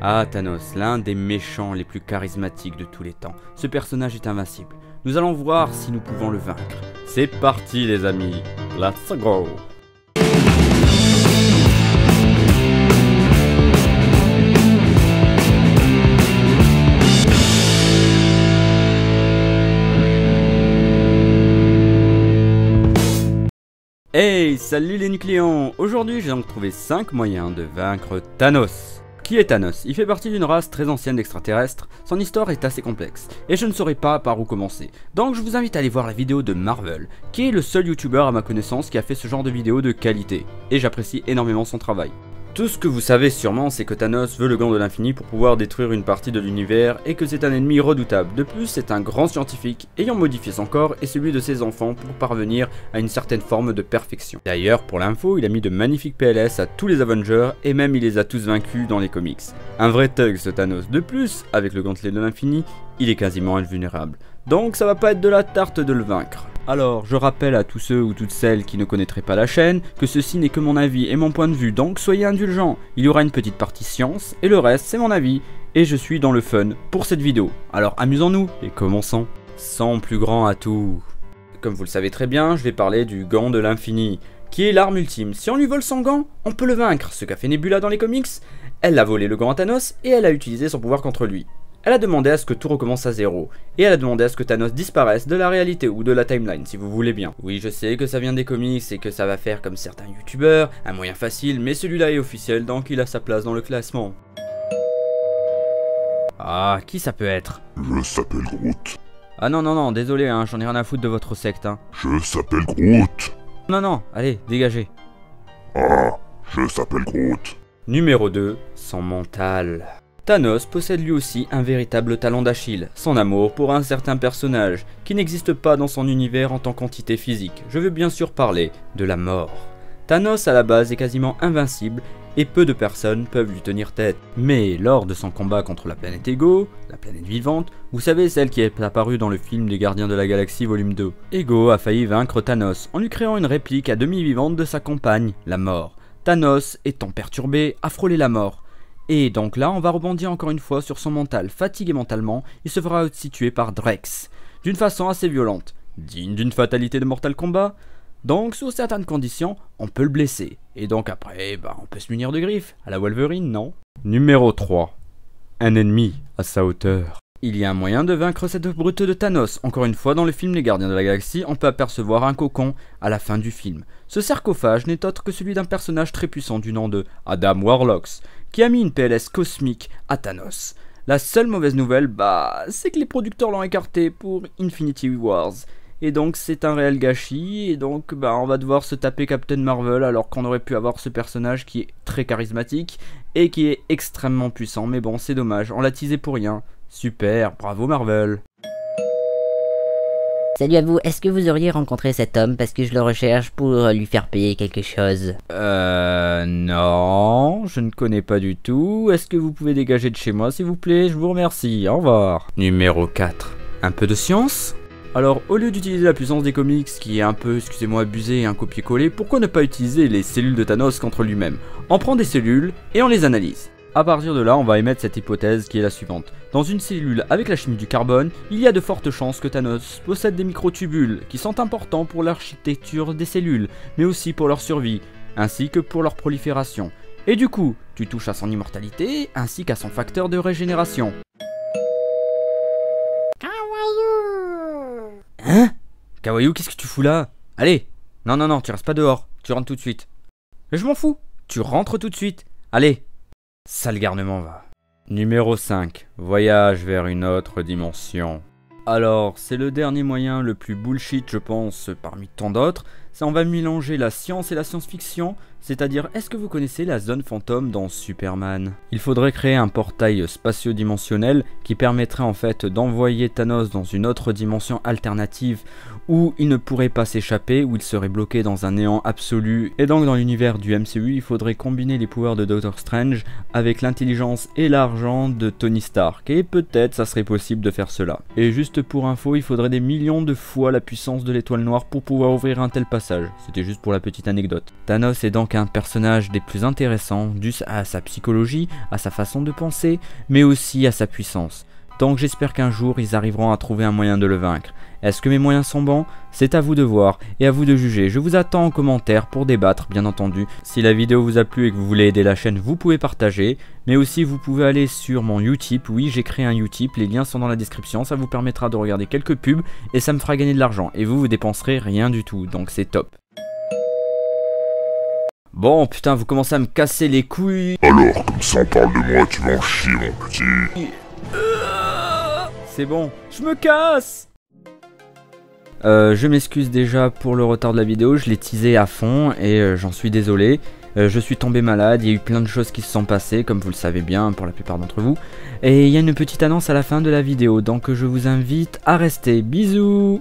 Ah, Thanos, l'un des méchants les plus charismatiques de tous les temps. Ce personnage est invincible. Nous allons voir si nous pouvons le vaincre. C'est parti les amis, let's go! Hey, salut les nucléons! Aujourd'hui, j'ai donc trouvé 5 moyens de vaincre Thanos. Qui est Thanos? Il fait partie d'une race très ancienne d'extraterrestres, son histoire est assez complexe, et je ne saurais pas par où commencer. Donc je vous invite à aller voir la vidéo de Marvel, qui est le seul youtubeur à ma connaissance qui a fait ce genre de vidéo de qualité, et j'apprécie énormément son travail. Tout ce que vous savez sûrement, c'est que Thanos veut le gant de l'infini pour pouvoir détruire une partie de l'univers et que c'est un ennemi redoutable. De plus, c'est un grand scientifique ayant modifié son corps et celui de ses enfants pour parvenir à une certaine forme de perfection. D'ailleurs, pour l'info, il a mis de magnifiques PLS à tous les Avengers et même il les a tous vaincus dans les comics. Un vrai thug ce Thanos. De plus, avec le gantelet de l'infini, il est quasiment invulnérable. Donc ça va pas être de la tarte de le vaincre. Alors, je rappelle à tous ceux ou toutes celles qui ne connaîtraient pas la chaîne que ceci n'est que mon avis et mon point de vue, donc soyez indulgents. Il y aura une petite partie science et le reste c'est mon avis. Et je suis dans le fun pour cette vidéo. Alors amusons-nous et commençons. Sans plus grand atout. Comme vous le savez très bien, je vais parler du gant de l'infini, qui est l'arme ultime. Si on lui vole son gant, on peut le vaincre. Ce qu'a fait Nebula dans les comics, elle a volé le gant à Thanos et elle a utilisé son pouvoir contre lui. Elle a demandé à ce que tout recommence à zéro, et elle a demandé à ce que Thanos disparaisse de la réalité ou de la timeline si vous voulez bien. Oui, je sais que ça vient des comics et que ça va faire comme certains youtubeurs, un moyen facile, mais celui-là est officiel donc il a sa place dans le classement. Ah, qui ça peut être? Je s'appelle Groot. Ah non, désolé hein, j'en ai rien à foutre de votre secte hein. Je s'appelle Groot. Non, allez, dégagez. Ah, je s'appelle Groot. Numéro 2, son mental. Thanos possède lui aussi un véritable talon d'Achille, son amour pour un certain personnage, qui n'existe pas dans son univers en tant qu'entité physique. Je veux bien sûr parler de la mort. Thanos à la base est quasiment invincible, et peu de personnes peuvent lui tenir tête. Mais lors de son combat contre la planète Ego, la planète vivante, vous savez celle qui est apparue dans le film des Gardiens de la Galaxie volume 2, Ego a failli vaincre Thanos en lui créant une réplique à demi vivante de sa compagne, la mort. Thanos, étant perturbé, a frôlé la mort. Et donc là, on va rebondir encore une fois sur son mental. Fatigué mentalement, il se fera outsituer par Drax, d'une façon assez violente, digne d'une fatalité de Mortal Kombat. Donc, sous certaines conditions, on peut le blesser. Et donc après, on peut se munir de griffes, à la Wolverine, non? Numéro 3. Un ennemi à sa hauteur. Il y a un moyen de vaincre cette brute de Thanos. Encore une fois, dans le film Les Gardiens de la Galaxie, on peut apercevoir un cocon à la fin du film. Ce sarcophage n'est autre que celui d'un personnage très puissant du nom de Adam Warlocks, qui a mis une PLS cosmique à Thanos. La seule mauvaise nouvelle, c'est que les producteurs l'ont écarté pour Infinity Wars. Et donc c'est un réel gâchis, et donc on va devoir se taper Captain Marvel alors qu'on aurait pu avoir ce personnage qui est très charismatique et qui est extrêmement puissant. Mais bon, c'est dommage, on l'a teasé pour rien. Super, bravo Marvel. Salut à vous, est-ce que vous auriez rencontré cet homme parce que je le recherche pour lui faire payer quelque chose? Non, je ne connais pas du tout. Est-ce que vous pouvez dégager de chez moi s'il vous plaît? Je vous remercie, au revoir. Numéro 4. Un peu de science? Alors, au lieu d'utiliser la puissance des comics, qui est un peu, excusez-moi, abusée et un copier-coller, pourquoi ne pas utiliser les cellules de Thanos contre lui-même? On prend des cellules et on les analyse. A partir de là, on va émettre cette hypothèse qui est la suivante. Dans une cellule avec la chimie du carbone, il y a de fortes chances que Thanos possède des microtubules qui sont importants pour l'architecture des cellules, mais aussi pour leur survie, ainsi que pour leur prolifération. Et du coup, tu touches à son immortalité, ainsi qu'à son facteur de régénération. Hein? Kawaii, qu'est-ce que tu fous là? Allez! Non, tu restes pas dehors, tu rentres tout de suite. Mais je m'en fous, tu rentres tout de suite. Allez! Sale garnement va. Numéro 5. Voyage vers une autre dimension. Alors, c'est le dernier moyen le plus bullshit je pense parmi tant d'autres. On va mélanger la science et la science-fiction, c'est-à-dire est-ce que vous connaissez la zone fantôme dans Superman? Il faudrait créer un portail spatio-dimensionnel qui permettrait en fait d'envoyer Thanos dans une autre dimension alternative où il ne pourrait pas s'échapper, où il serait bloqué dans un néant absolu. Et donc dans l'univers du MCU, il faudrait combiner les pouvoirs de Doctor Strange avec l'intelligence et l'argent de Tony Stark, et peut-être ça serait possible de faire cela. Et juste pour info, il faudrait des millions de fois la puissance de l'étoile noire pour pouvoir ouvrir un tel passage. C'était juste pour la petite anecdote. Thanos est donc qu'un personnage des plus intéressants, dû à sa psychologie, à sa façon de penser, mais aussi à sa puissance. Donc j'espère qu'un jour ils arriveront à trouver un moyen de le vaincre. Est-ce que mes moyens sont bons? C'est à vous de voir et à vous de juger. Je vous attends en commentaire pour débattre, bien entendu. Si la vidéo vous a plu et que vous voulez aider la chaîne, vous pouvez partager. Mais aussi vous pouvez aller sur mon Utip. Oui, j'ai créé un Utip, les liens sont dans la description. Ça vous permettra de regarder quelques pubs et ça me fera gagner de l'argent. Et vous dépenserez rien du tout, donc c'est top. Bon, putain, vous commencez à me casser les couilles. Alors, comme ça on parle de moi, tu vas en chier, mon petit. C'est bon, je me casse. Je m'excuse déjà pour le retard de la vidéo, je l'ai teasé à fond et j'en suis désolé. Je suis tombé malade, il y a eu plein de choses qui se sont passées, comme vous le savez bien pour la plupart d'entre vous. Et il y a une petite annonce à la fin de la vidéo, donc je vous invite à rester. Bisous.